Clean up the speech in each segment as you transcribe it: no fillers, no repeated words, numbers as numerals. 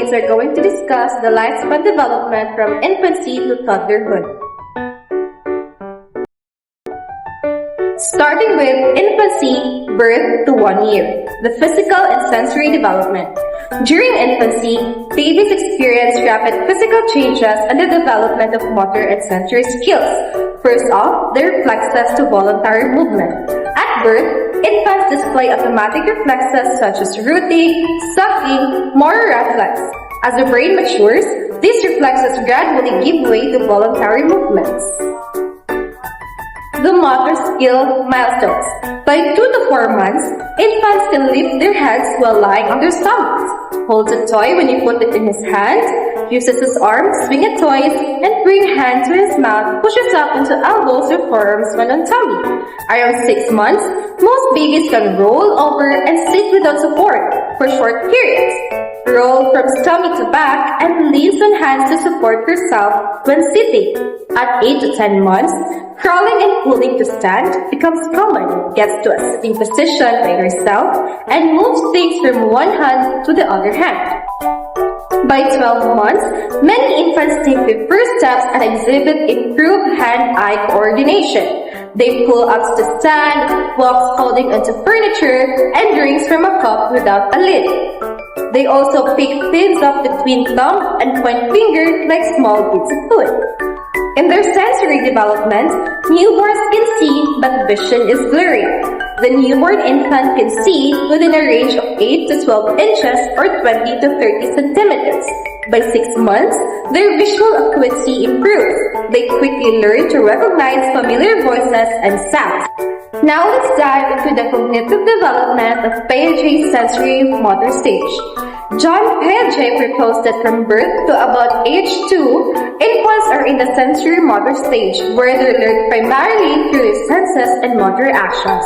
kids are going to discuss the lifespan development from infancy to toddlerhood. Starting with infancy, birth to 1 year, the physical and sensory development. During infancy, babies experience rapid physical changes and the development of motor and sensory skills. First off, the reflexes to voluntary movement. At birth, infants display automatic reflexes such as rooting, sucking, motor reflex. As the brain matures, these reflexes gradually give way to voluntary movements. The motor skill milestones. By 2 to 4 months, infants can lift their heads while lying on their stomachs, holds a toy when you put it in his hand, uses his arms to swing at toys, and bring hand to his mouth, pushes up into elbows or forearms when on tummy. Around 6 months, most babies can roll over and sit without support for short periods, roll from stomach to back, and leans on hands to support herself when sitting. At 8 to 10 months, crawling and pulling to stand becomes common, gets to a sitting position by herself, and moves things from one hand to the other hand. By 12 months, many infants take the first steps and exhibit improved hand-eye coordination. They pull up to stand, walks holding onto furniture, and drinks from a cup without a lid. They also pick things up between thumb and point finger like small bits of food. In their sensory development, newborns can see but vision is blurry. The newborn infant can see within a range of 8 to 12 inches or 20 to 30 centimeters. By 6 months, their visual acuity improves. They quickly learn to recognize familiar voices and sounds. Now let's dive into the cognitive development of Piaget's sensory motor stage. John Piaget proposed that from birth to about age 2, infants are in the sensory motor stage where they learn primarily through their senses and motor actions.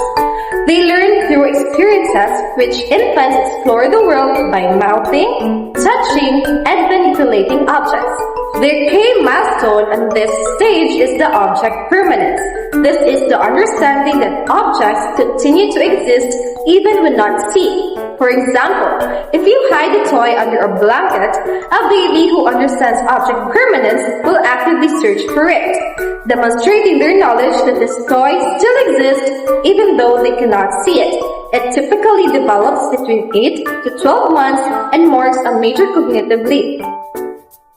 They learn through experiences which infants explore the world by mouthing, touching, and manipulating objects. Their key milestone on this stage is the object permanence. This is the understanding that objects continue to exist even when not seen. For example, if you hide a toy under a blanket, a baby who understands object permanence will actively search for it, demonstrating their knowledge that this toy still exists even though they cannot see it. It typically develops between 8 to 12 months and marks a major cognitive leap.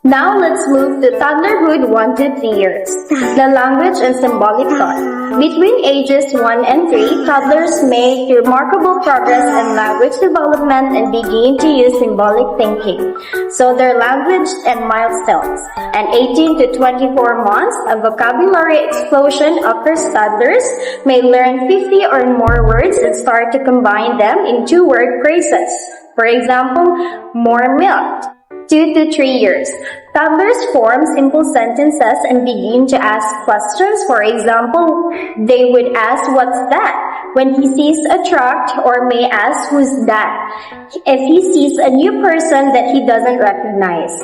Now let's move to toddlerhood 1 to 3 years, the language and symbolic thought. Between ages 1 and 3, toddlers make remarkable progress in language development and begin to use symbolic thinking. So their language and milestones. And 18 to 24 months, a vocabulary explosion occurs. Toddlers may learn 50 or more words and start to combine them in 2-word phrases. For example, more milk. 2 to 3 years. Toddlers form simple sentences and begin to ask questions. For example, they would ask, "What's that?" when he sees a truck, or may ask, "Who's that?" if he sees a new person that he doesn't recognize.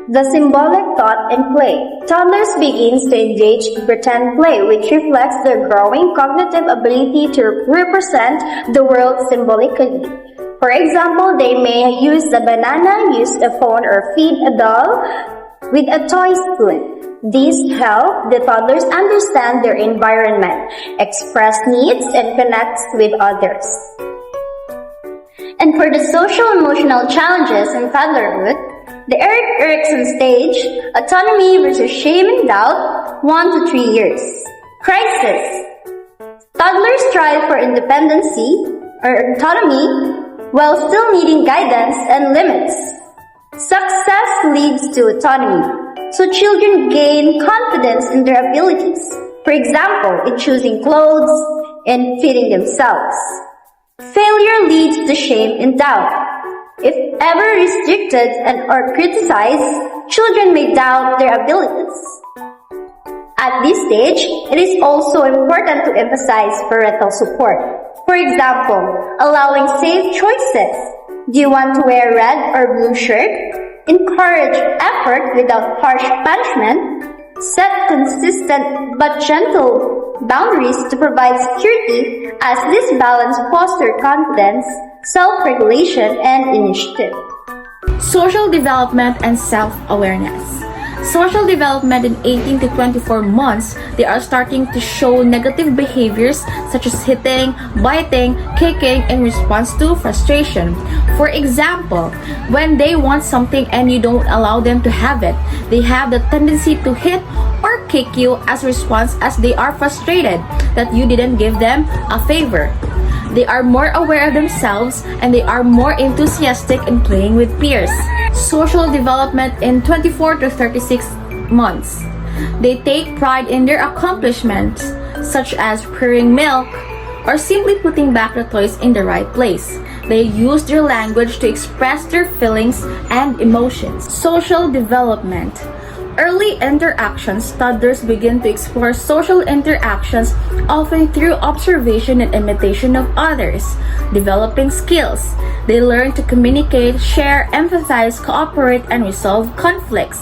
The symbolic thought and play. Toddlers begin to engage in pretend play, which reflects their growing cognitive ability to represent the world symbolically. For example, they may use a banana, use a phone, or feed a doll with a toy spoon. These help the toddlers understand their environment, express needs, and connect with others. And for the social-emotional challenges in toddlerhood, the Erik Erikson stage, autonomy versus shame and doubt, 1 to 3 years. Crisis. Toddlers strive for independency or autonomy while still needing guidance and limits. Success leads to autonomy, so children gain confidence in their abilities. For example, in choosing clothes and feeding themselves. Failure leads to shame and doubt. If ever restricted or criticized, children may doubt their abilities. At this stage, it is also important to emphasize parental support. For example, allowing safe choices. Do you want to wear red or blue shirt? Encourage effort without harsh punishment. Set consistent but gentle boundaries to provide security, as this balance fosters confidence, self-regulation, and initiative. Social development and self-awareness. Social development in 18 to 24 months, they are starting to show negative behaviors such as hitting, biting, kicking in response to frustration. For example, when they want something and you don't allow them to have it, they have the tendency to hit or kick you as a response as they are frustrated that you didn't give them a favor. They are more aware of themselves and they are more enthusiastic in playing with peers. Social development in 24 to 36 months. They take pride in their accomplishments, such as pouring milk or simply putting back the toys in the right place. They use their language to express their feelings and emotions. Social development. Early interactions, toddlers begin to explore social interactions often through observation and imitation of others, developing skills. They learn to communicate, share, empathize, cooperate, and resolve conflicts.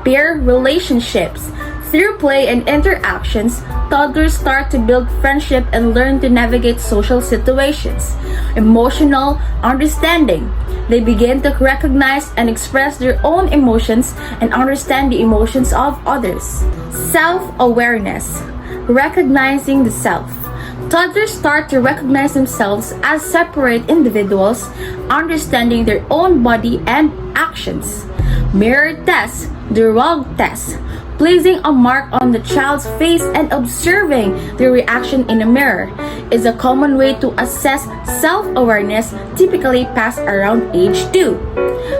Peer relationships. Through play and interactions, toddlers start to build friendship and learn to navigate social situations. Emotional understanding. They begin to recognize and express their own emotions and understand the emotions of others. Self-awareness. Recognizing the self. Toddlers start to recognize themselves as separate individuals, understanding their own body and actions. Mirror test, the wrong test. Placing a mark on the child's face and observing their reaction in a mirror is a common way to assess self-awareness, typically passed around age 2.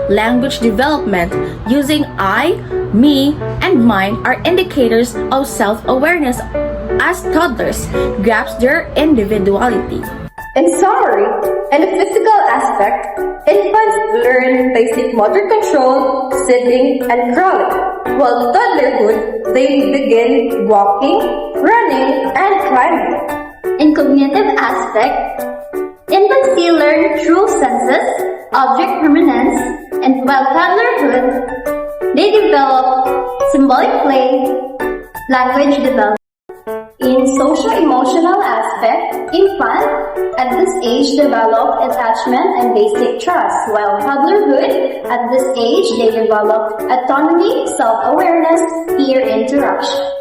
Language development using I, me, and mine are indicators of self-awareness as toddlers grasp their individuality. In summary, in the physical aspect, infants learn basic motor control, sitting, and crawling, while toddlerhood, they begin walking, running, and climbing. In cognitive aspect, infancy learn true senses, object permanence, and while toddlerhood, they develop symbolic play, language development. In social-emotional aspect, infant at this age develop attachment and basic trust, while toddlerhood at this age they develop autonomy, self-awareness, peer interaction.